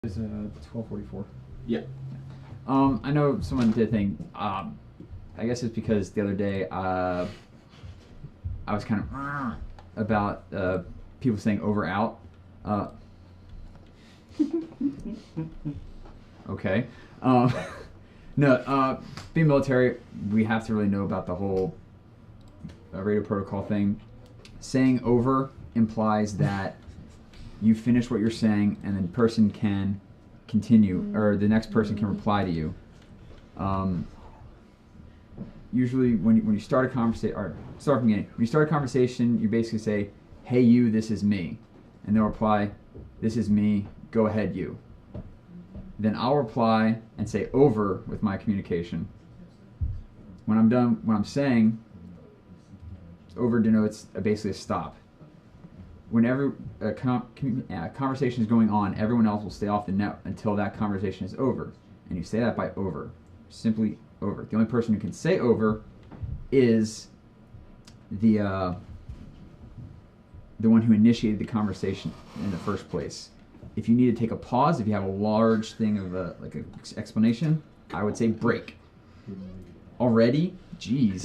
It's 12:44. Yeah. I know someone did a thing. I guess it's because the other day I was kind of about people saying over out. Okay. No, being military, we have to really know about the whole radio protocol thing. Saying over implies that you finish what you're saying and then the person can continue, or the next person can reply to you. Usually when you start a conversation, or start from the beginning, when you start a conversation, you basically say, hey you, this is me. And they'll reply, this is me, go ahead you. Then I'll reply and say over with my communication. When I'm done, what I'm saying, over denotes basically a stop. Whenever a conversation is going on, everyone else will stay off the net until that conversation is over. And you say that by over. Simply over. The only person who can say over is the one who initiated the conversation in the first place. If you need to take a pause, if you have a large thing of like an explanation, I would say break. Already? Jeez.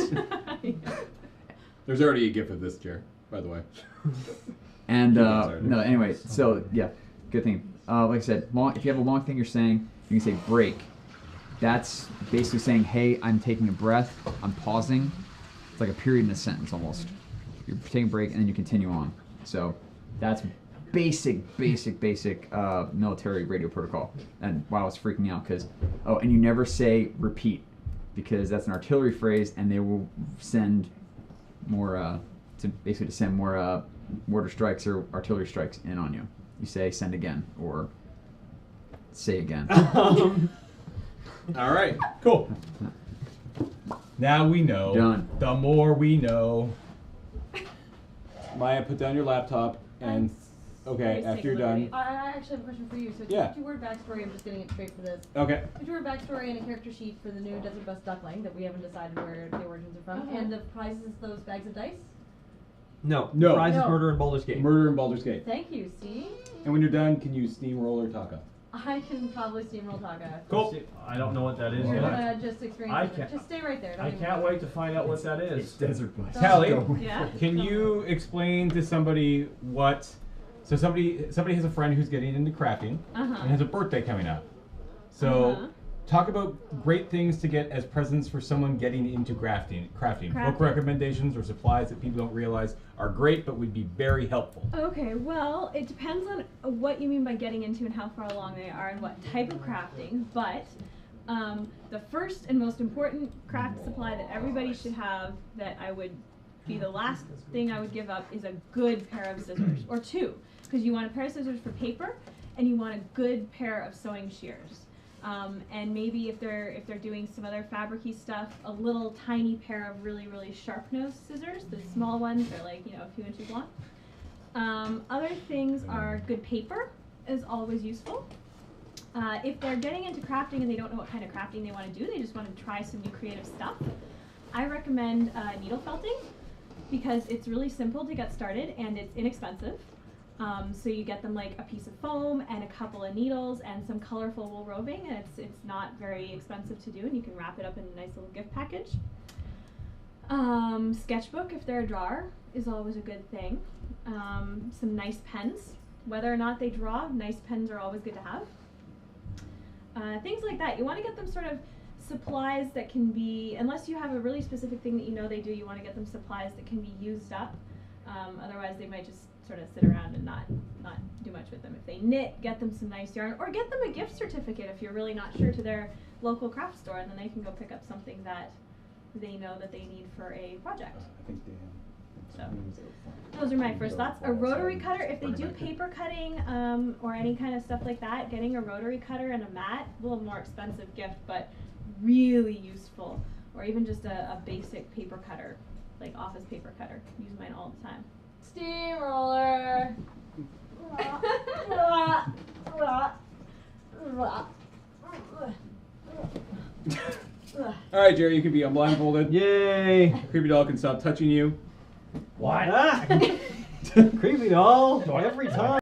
There's already a GIF of this, chair, by the way. And no, anyway, so yeah, good thing. Like I said, if you have a long thing you're saying, you can say break. That's basically saying, hey, I'm taking a breath, I'm pausing. It's like a period in a sentence almost. You're taking a break and then you continue on. So that's basic military radio protocol. And wow, I was freaking out because, and you never say repeat, because that's an artillery phrase and they will send more, to send more mortar strikes or artillery strikes in on you. You say send again or say again. All right, cool. Now we know. Done. The more we know. Maya, put down your laptop and okay, after you're done. I actually have a question for you. So Yeah. 2-word backstory. I'm just getting it straight for this. Okay. 2-word backstory and a character sheet for the new Desert Bus Duckling that we haven't decided where the origins are from. And the prizes, those bags of dice. No. No. Prize is No. Murder in Baldur's Gate. Murder in Baldur's Gate. Thank you. See, And when you're done, can you steamroll or Taka? I can probably steamroll Taka. Cool. I don't know what that is Or yet. just experience I it. can't- Just stay right there. Don't I even can't worry. wait to find out what that is. Desert Bus. Kelly, Yeah. can you explain to somebody what? So somebody has a friend who's getting into crafting and has a birthday coming up. So talk about great things to get as presents for someone getting into crafting. Book recommendations or supplies that people don't realize are great but would be very helpful. Okay, well, it depends on what you mean by getting into and how far along they are and what type of crafting, but the first and most important craft supply that everybody should have, that I would be the last thing I would give up, is a good pair of scissors, or two, because you want a pair of scissors for paper and you want a good pair of sewing shears. And maybe if they're doing some other fabric-y stuff, a little tiny pair of really, really sharp-nosed scissors. The small ones are like, a few inches long. Other things are good paper is always useful. If they're getting into crafting and they don't know what kind of crafting they want to do, they just want to try some new creative stuff, I recommend needle felting, because it's really simple to get started and it's inexpensive. So you get them like a piece of foam and a couple of needles and some colorful wool roving, and it's not very expensive to do, and you can wrap it up in a nice little gift package. Sketchbook, if they're a drawer, is always a good thing. Some nice pens. Whether or not they draw, nice pens are always good to have. Things like that. You want to get them sort of supplies that can be, unless you have a really specific thing that they do, you want to get them supplies that can be used up. Otherwise they might just sort of sit around and not do much with them. If they knit, get them some nice yarn, or get them a gift certificate if you're really not sure, to their local craft store, and then they can go pick up something that they know that they need for a project. I think So those are my first thoughts. A rotary cutter, if they do paper cutting or any kind of stuff like that, getting a rotary cutter and a mat, a little more expensive gift, but really useful. Or even just a basic paper cutter, like office paper cutter. Use mine all the time. Steamroller. All right, Jerry, you can be unblindfolded. Yay! Creepy doll can stop touching you. What? Creepy doll? Every time.